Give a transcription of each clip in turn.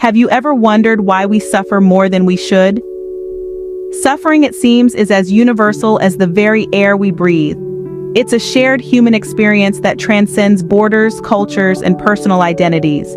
Have you ever wondered why we suffer more than we should? Suffering, it seems, is as universal as the very air we breathe. It's a shared human experience that transcends borders, cultures, and personal identities.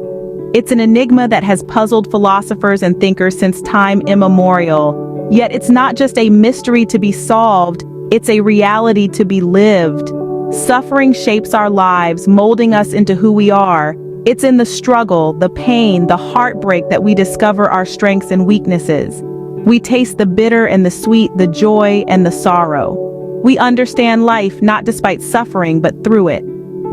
It's an enigma that has puzzled philosophers and thinkers since time immemorial. Yet it's not just a mystery to be solved, it's a reality to be lived. Suffering shapes our lives, molding us into who we are. It's in the struggle, the pain, the heartbreak that we discover our strengths and weaknesses. We taste the bitter and the sweet, the joy and the sorrow. We understand life not despite suffering, but through it.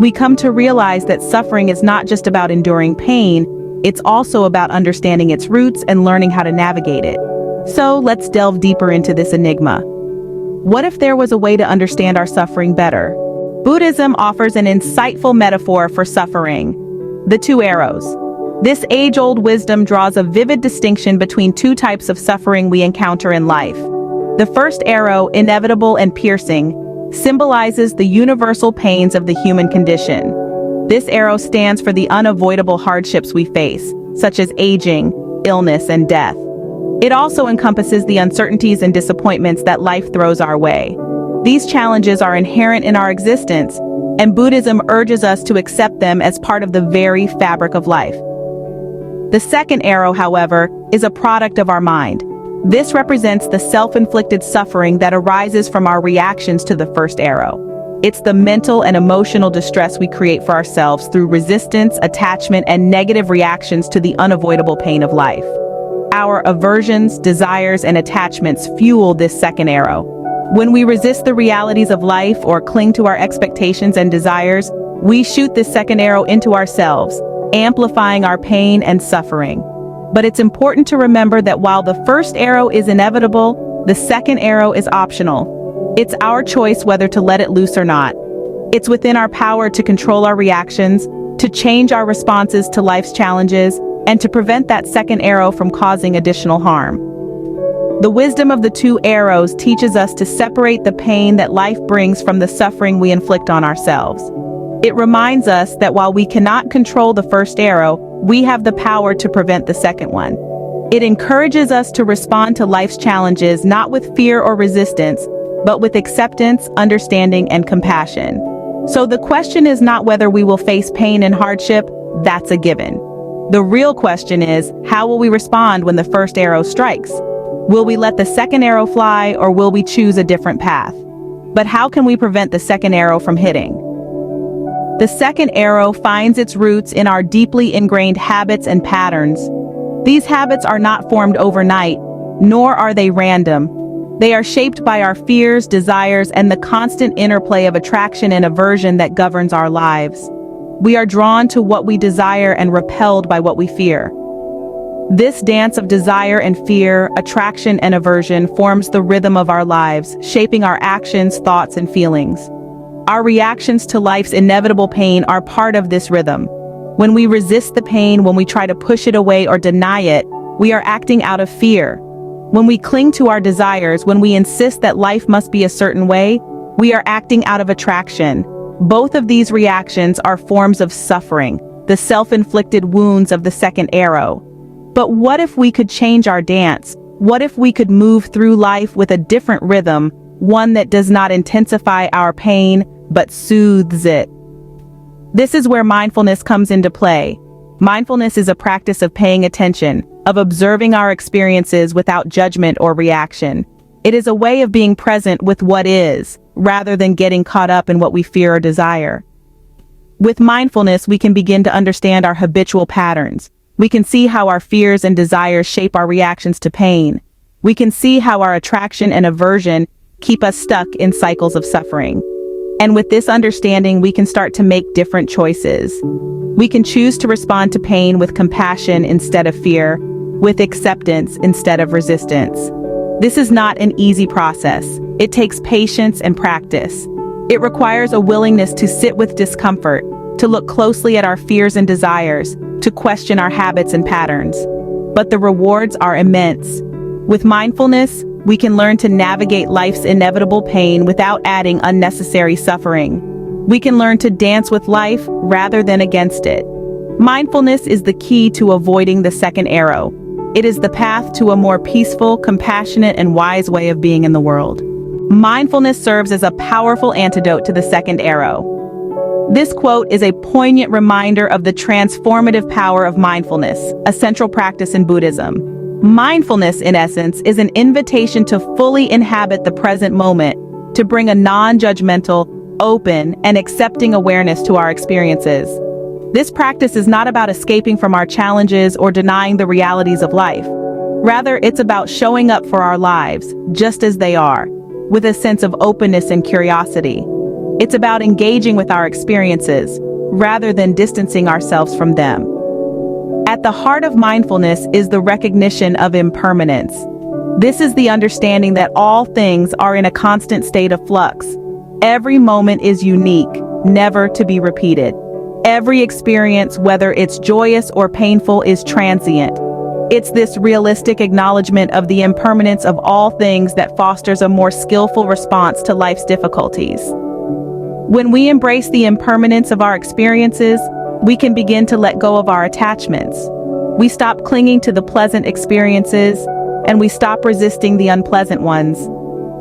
We come to realize that suffering is not just about enduring pain, it's also about understanding its roots and learning how to navigate it. So let's delve deeper into this enigma. What if there was a way to understand our suffering better? Buddhism offers an insightful metaphor for suffering: the two arrows. This age-old wisdom draws a vivid distinction between two types of suffering we encounter in life. The first arrow, inevitable and piercing, symbolizes the universal pains of the human condition. This arrow stands for the unavoidable hardships we face, such as aging, illness, and death. It also encompasses the uncertainties and disappointments that life throws our way. These challenges are inherent in our existence, and Buddhism urges us to accept them as part of the very fabric of life. The second arrow, however, is a product of our mind. This represents the self-inflicted suffering that arises from our reactions to the first arrow. It's the mental and emotional distress we create for ourselves through resistance, attachment, and negative reactions to the unavoidable pain of life. Our aversions, desires, and attachments fuel this second arrow. When we resist the realities of life or cling to our expectations and desires, we shoot this second arrow into ourselves, amplifying our pain and suffering. But it's important to remember that while the first arrow is inevitable, the second arrow is optional. It's our choice whether to let it loose or not. It's within our power to control our reactions, to change our responses to life's challenges, and to prevent that second arrow from causing additional harm. The wisdom of the two arrows teaches us to separate the pain that life brings from the suffering we inflict on ourselves. It reminds us that while we cannot control the first arrow, we have the power to prevent the second one. It encourages us to respond to life's challenges not with fear or resistance, but with acceptance, understanding, and compassion. So the question is not whether we will face pain and hardship, that's a given. The real question is, how will we respond when the first arrow strikes? Will we let the second arrow fly, or will we choose a different path? But how can we prevent the second arrow from hitting? The second arrow finds its roots in our deeply ingrained habits and patterns. These habits are not formed overnight, nor are they random. They are shaped by our fears, desires, and the constant interplay of attraction and aversion that governs our lives. We are drawn to what we desire and repelled by what we fear. This dance of desire and fear, attraction and aversion forms the rhythm of our lives, shaping our actions, thoughts, and feelings. Our reactions to life's inevitable pain are part of this rhythm. When we resist the pain, when we try to push it away or deny it, we are acting out of fear. When we cling to our desires, when we insist that life must be a certain way, we are acting out of attraction. Both of these reactions are forms of suffering, the self-inflicted wounds of the second arrow. But what if we could change our dance? What if we could move through life with a different rhythm, one that does not intensify our pain, but soothes it? This is where mindfulness comes into play. Mindfulness is a practice of paying attention, of observing our experiences without judgment or reaction. It is a way of being present with what is, rather than getting caught up in what we fear or desire. With mindfulness, we can begin to understand our habitual patterns. We can see how our fears and desires shape our reactions to pain. We can see how our attraction and aversion keep us stuck in cycles of suffering. And with this understanding, we can start to make different choices. We can choose to respond to pain with compassion instead of fear, with acceptance instead of resistance. This is not an easy process. It takes patience and practice. It requires a willingness to sit with discomfort, to look closely at our fears and desires, to question our habits and patterns. But the rewards are immense. With mindfulness, we can learn to navigate life's inevitable pain without adding unnecessary suffering. We can learn to dance with life rather than against it. Mindfulness is the key to avoiding the second arrow. It is the path to a more peaceful, compassionate, and wise way of being in the world. Mindfulness serves as a powerful antidote to the second arrow. This quote is a poignant reminder of the transformative power of mindfulness, a central practice in Buddhism. Mindfulness, in essence, is an invitation to fully inhabit the present moment, to bring a non-judgmental, open, and accepting awareness to our experiences. This practice is not about escaping from our challenges or denying the realities of life. Rather, it's about showing up for our lives, just as they are, with a sense of openness and curiosity. It's about engaging with our experiences, rather than distancing ourselves from them. At the heart of mindfulness is the recognition of impermanence. This is the understanding that all things are in a constant state of flux. Every moment is unique, never to be repeated. Every experience, whether it's joyous or painful, is transient. It's this realistic acknowledgement of the impermanence of all things that fosters a more skillful response to life's difficulties. When we embrace the impermanence of our experiences, we can begin to let go of our attachments. We stop clinging to the pleasant experiences, and we stop resisting the unpleasant ones.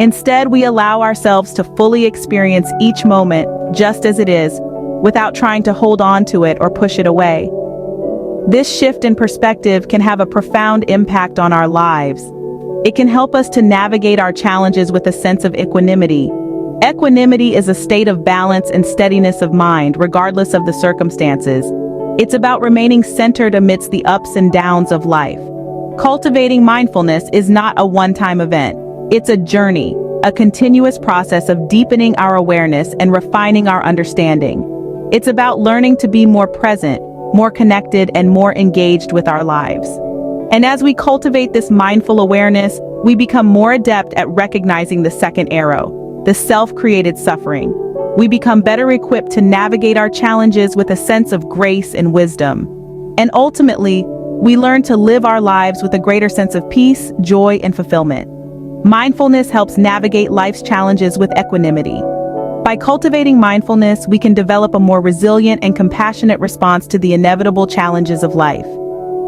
Instead, we allow ourselves to fully experience each moment just as it is, without trying to hold on to it or push it away. This shift in perspective can have a profound impact on our lives. It can help us to navigate our challenges with a sense of equanimity. Equanimity is a state of balance and steadiness of mind, regardless of the circumstances. It's about remaining centered amidst the ups and downs of life. Cultivating mindfulness is not a one-time event. It's a journey, a continuous process of deepening our awareness and refining our understanding. It's about learning to be more present, more connected, and more engaged with our lives. And as we cultivate this mindful awareness, we become more adept at recognizing the second arrow, the self-created suffering. We become better equipped to navigate our challenges with a sense of grace and wisdom. And ultimately, we learn to live our lives with a greater sense of peace, joy, and fulfillment. Mindfulness helps navigate life's challenges with equanimity. By cultivating mindfulness, we can develop a more resilient and compassionate response to the inevitable challenges of life.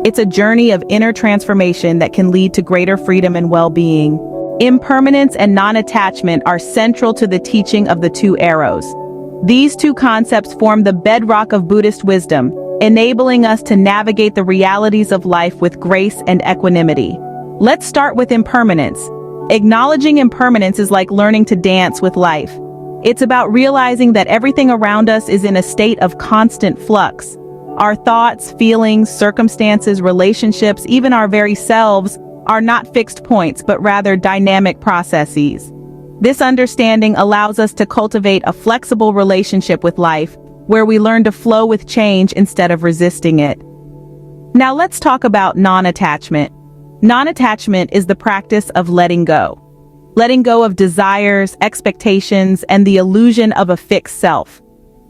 It's a journey of inner transformation that can lead to greater freedom and well-being. Impermanence and non-attachment are central to the teaching of the two arrows. These two concepts form the bedrock of Buddhist wisdom, enabling us to navigate the realities of life with grace and equanimity. Let's start with impermanence. Acknowledging impermanence is like learning to dance with life. It's about realizing that everything around us is in a state of constant flux. Our thoughts, feelings, circumstances, relationships, even our very selves, are not fixed points, but rather dynamic processes. This understanding allows us to cultivate a flexible relationship with life, where we learn to flow with change instead of resisting it. Now let's talk about non-attachment. Non-attachment is the practice of letting go. Letting go of desires, expectations, and the illusion of a fixed self.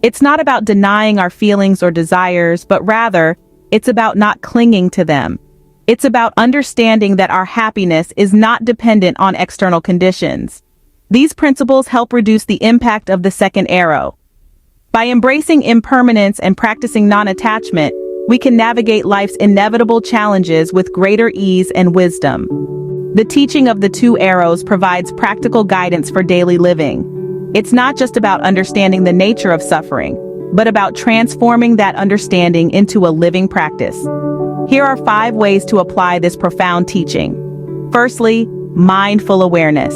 It's not about denying our feelings or desires, but rather, it's about not clinging to them. It's about understanding that our happiness is not dependent on external conditions. These principles help reduce the impact of the second arrow. By embracing impermanence and practicing non-attachment, we can navigate life's inevitable challenges with greater ease and wisdom. The teaching of the two arrows provides practical guidance for daily living. It's not just about understanding the nature of suffering, but about transforming that understanding into a living practice. Here are 5 ways to apply this profound teaching. Firstly, mindful awareness.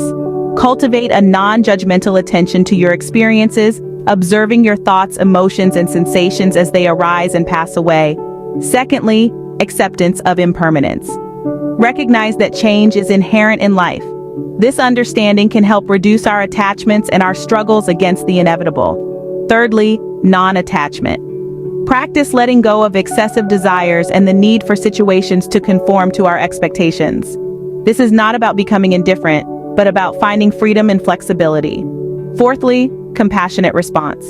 Cultivate a non-judgmental attention to your experiences, observing your thoughts, emotions, and sensations as they arise and pass away. Secondly, acceptance of impermanence. Recognize that change is inherent in life. This understanding can help reduce our attachments and our struggles against the inevitable. Thirdly, non-attachment. Practice letting go of excessive desires and the need for situations to conform to our expectations. This is not about becoming indifferent, but about finding freedom and flexibility. Fourthly, compassionate response.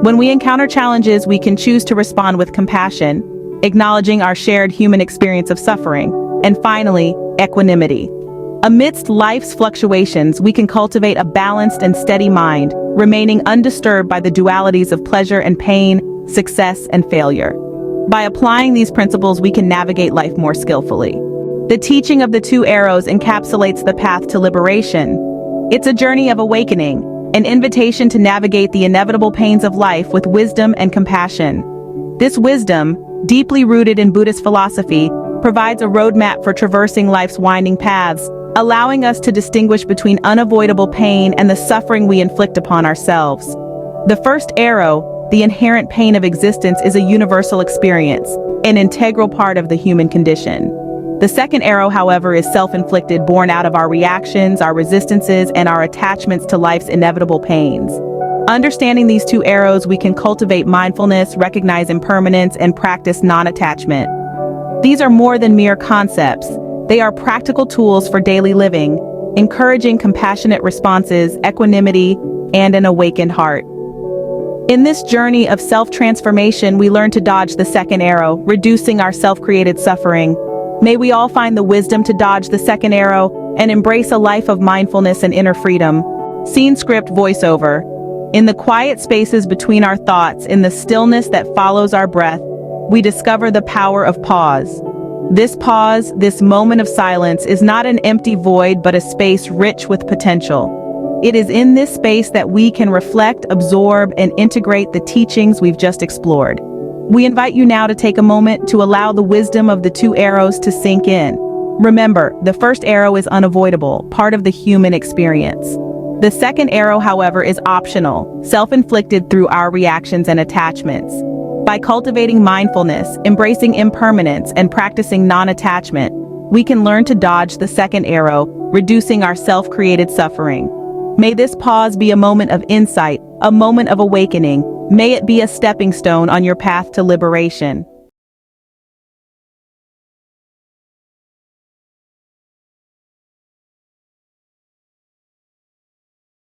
When we encounter challenges, we can choose to respond with compassion, acknowledging our shared human experience of suffering. And finally, equanimity. Amidst life's fluctuations, we can cultivate a balanced and steady mind, remaining undisturbed by the dualities of pleasure and pain, success and failure. By applying these principles, we can navigate life more skillfully. The teaching of the two arrows encapsulates the path to liberation. It's a journey of awakening, an invitation to navigate the inevitable pains of life with wisdom and compassion. This wisdom, deeply rooted in Buddhist philosophy, provides a roadmap for traversing life's winding paths, allowing us to distinguish between unavoidable pain and the suffering we inflict upon ourselves. The first arrow, the inherent pain of existence, is a universal experience, an integral part of the human condition. The second arrow, however, is self-inflicted, born out of our reactions, our resistances, and our attachments to life's inevitable pains. Understanding these two arrows, we can cultivate mindfulness, recognize impermanence, and practice non-attachment. These are more than mere concepts. They are practical tools for daily living, encouraging compassionate responses, equanimity, and an awakened heart. In this journey of self-transformation, we learn to dodge the second arrow, reducing our self-created suffering. May we all find the wisdom to dodge the second arrow and embrace a life of mindfulness and inner freedom. Scene script voiceover. In the quiet spaces between our thoughts, in the stillness that follows our breath, we discover the power of pause. This pause, this moment of silence, is not an empty void but a space rich with potential. It is in this space that we can reflect, absorb, and integrate the teachings we've just explored. We invite you now to take a moment to allow the wisdom of the two arrows to sink in. Remember, the first arrow is unavoidable, part of the human experience. The second arrow, however, is optional, self-inflicted through our reactions and attachments. By cultivating mindfulness, embracing impermanence, and practicing non-attachment, we can learn to dodge the second arrow, reducing our self-created suffering. May this pause be a moment of insight, a moment of awakening. May it be a stepping stone on your path to liberation.